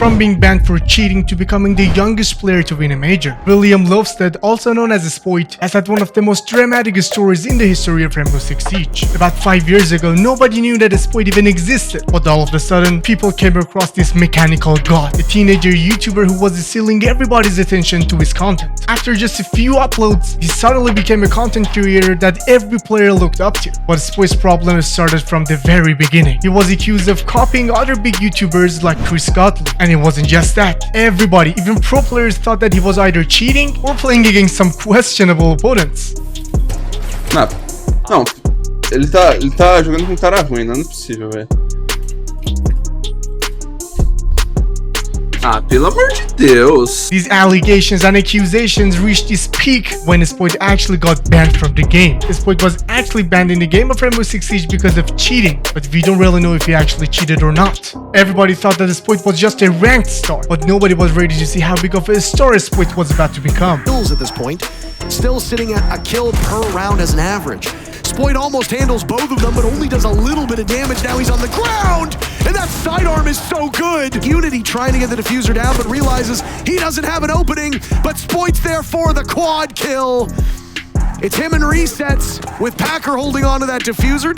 from being banned for cheating to becoming the youngest player to win a major. William Lovestead, also known as Spoit, has had one of the most dramatic stories in the history of Rainbow Six Siege. About 5 years ago, nobody knew that Spoit even existed, but all of a sudden, people came across this mechanical god, a teenager YouTuber who was stealing everybody's attention to his content. After just a few uploads, he suddenly became a content creator that every player looked up to. But Spoit's problem started from the very beginning. He was accused of copying other big YouTubers like Chris Godley. And it wasn't just that. Everybody, even pro players, thought that he was either cheating or playing against some questionable opponents. Não, ele tá jogando com um cara ruim, não é possível, velho. Ah, pelo amor de Deus. These allegations and accusations reached its peak when Spoit actually got banned from the game. Spoit was actually banned in the game of Rainbow Six Siege because of cheating, but we don't really know if he actually cheated or not. Everybody thought that Spoit was just a ranked star, but nobody was ready to see how big of a star Spoit was about to become. Kills at this point, still sitting at a kill per round as an average. Spoit almost handles both of them, but only does a little bit of damage. Now he's on the ground, and that sidearm is so good. Unity trying to get the diffuser down, but realizes he doesn't have an opening, but Spoit's there for the quad kill. It's him and resets, with Packer holding on to that diffuser.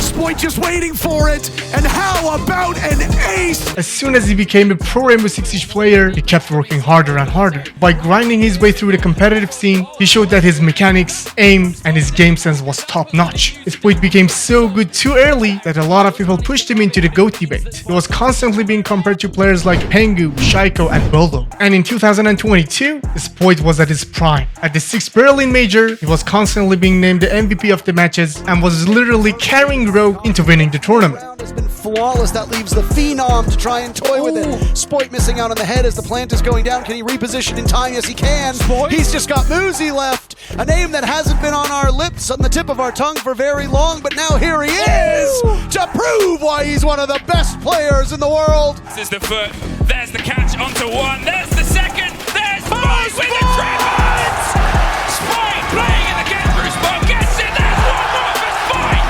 Spoit just waiting for it, and how about an ace? As soon as he became a pro Rainbow Six Siege player, he kept working harder and harder. By grinding his way through the competitive scene, he showed that his mechanics, aim, and his game sense was top-notch. Spoit became so good too early that a lot of people pushed him into the GOAT debate. He was constantly being compared to players like Pengu, Shaiko, and Bolo. And in 2022, Spoit was at his prime. At the 6th Berlin Major, he was constantly being named the MVP of the matches and was literally carrying Rogue into winning the tournament. Has been flawless. That leaves the Phenom to try and toy with it. Spoit missing out on the head as the plant is going down. Can he reposition in time? Yes, he can. Spoit. He's just got Muzi left. A name that hasn't been on our lips, on the tip of our tongue for very long, but now here he is to prove why he's one of the best players in the world. This is the foot. There's the catch onto one. There's the second. There's Spoit with the triples. Spoit playing in the get-through spot. Gets it. There's one more for Spoit.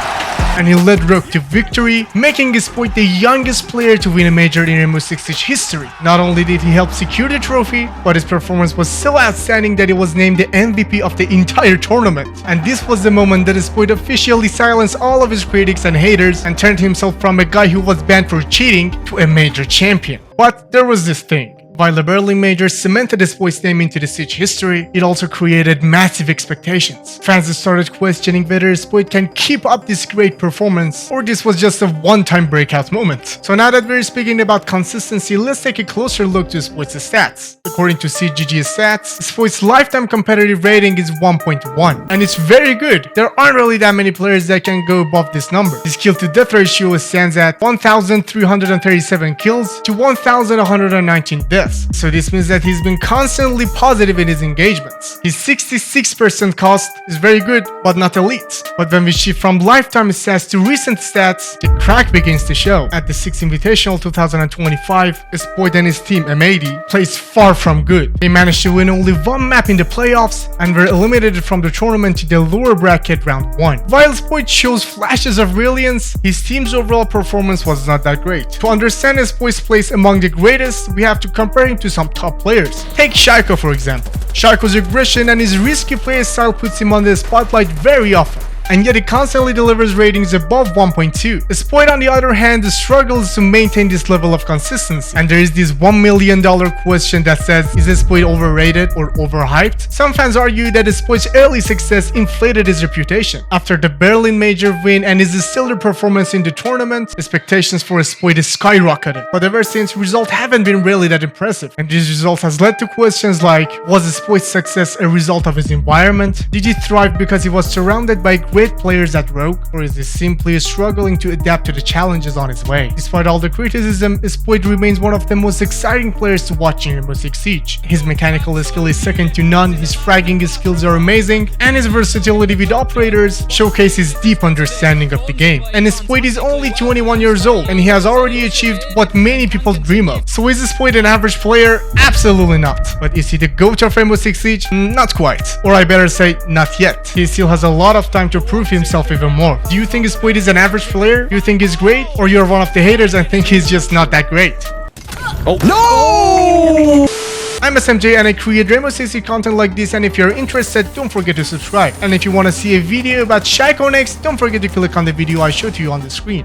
And he led Rogue to victory, making Spoit the youngest player to win a major in Rainbow Six Siege history. Not only did he help secure the trophy, but his performance was so outstanding that he was named the MVP of the entire tournament. And this was the moment that Spoit officially silenced all of his critics and haters and turned himself from a guy who was banned for cheating to a major champion. But there was this thing. While the Berlin Major cemented Spoit's name into the Siege history, it also created massive expectations. Fans started questioning whether Spoit can keep up this great performance, or this was just a one-time breakout moment. So now that we're speaking about consistency, let's take a closer look to Spoit's stats. According to CGG's stats, Spoit's lifetime competitive rating is 1.1, and it's very good. There aren't really that many players that can go above this number. His kill-to-death ratio stands at 1,337 kills to 1,119 deaths. So this means that he's been constantly positive in his engagements. His 66% cost is very good, but not elite. But when we shift from lifetime stats to recent stats, the crack begins to show. At the 6th Invitational 2025, Spoit and his team M80 plays far from good. They managed to win only one map in the playoffs and were eliminated from the tournament to the lower bracket round 1. While Spoit shows flashes of brilliance, his team's overall performance was not that great. To understand Spoit's place among the greatest, we have to compare him to some top players. Take Shaiko for example. Shaiko's aggression and his risky play style puts him on the spotlight very often, and yet he constantly delivers ratings above 1.2. Spoit on the other hand struggles to maintain this level of consistency, and there is this $1 million question that says, is Spoit overrated or overhyped? Some fans argue that Spoit's early success inflated his reputation. After the Berlin Major win and his stellar performance in the tournament, expectations for Spoit skyrocketed, but ever since, results haven't been really that impressive, and this result has led to questions like, was Spoit's success a result of his environment? Did he thrive because he was surrounded by great players at Rogue, or is he simply struggling to adapt to the challenges on his way? Despite all the criticism, Spoit remains one of the most exciting players to watch in Rainbow Six Siege. His mechanical skill is second to none, his fragging skills are amazing, and his versatility with operators showcase his deep understanding of the game. And Spoit is only 21 years old, and he has already achieved what many people dream of. So is Spoit an average player? Absolutely not. But is he the GOAT of Rainbow Six Siege? Not quite. Or I better say, not yet. He still has a lot of time to prove himself even more. Do you think Spoit is an average player? Do you think he's great? Or you're one of the haters and think he's just not that great? Oh, no! I'm SMJ and I create Rainbow Six Siege content like this, and if you're interested, don't forget to subscribe. And if you want to see a video about Shaiko next, don't forget to click on the video I showed to you on the screen.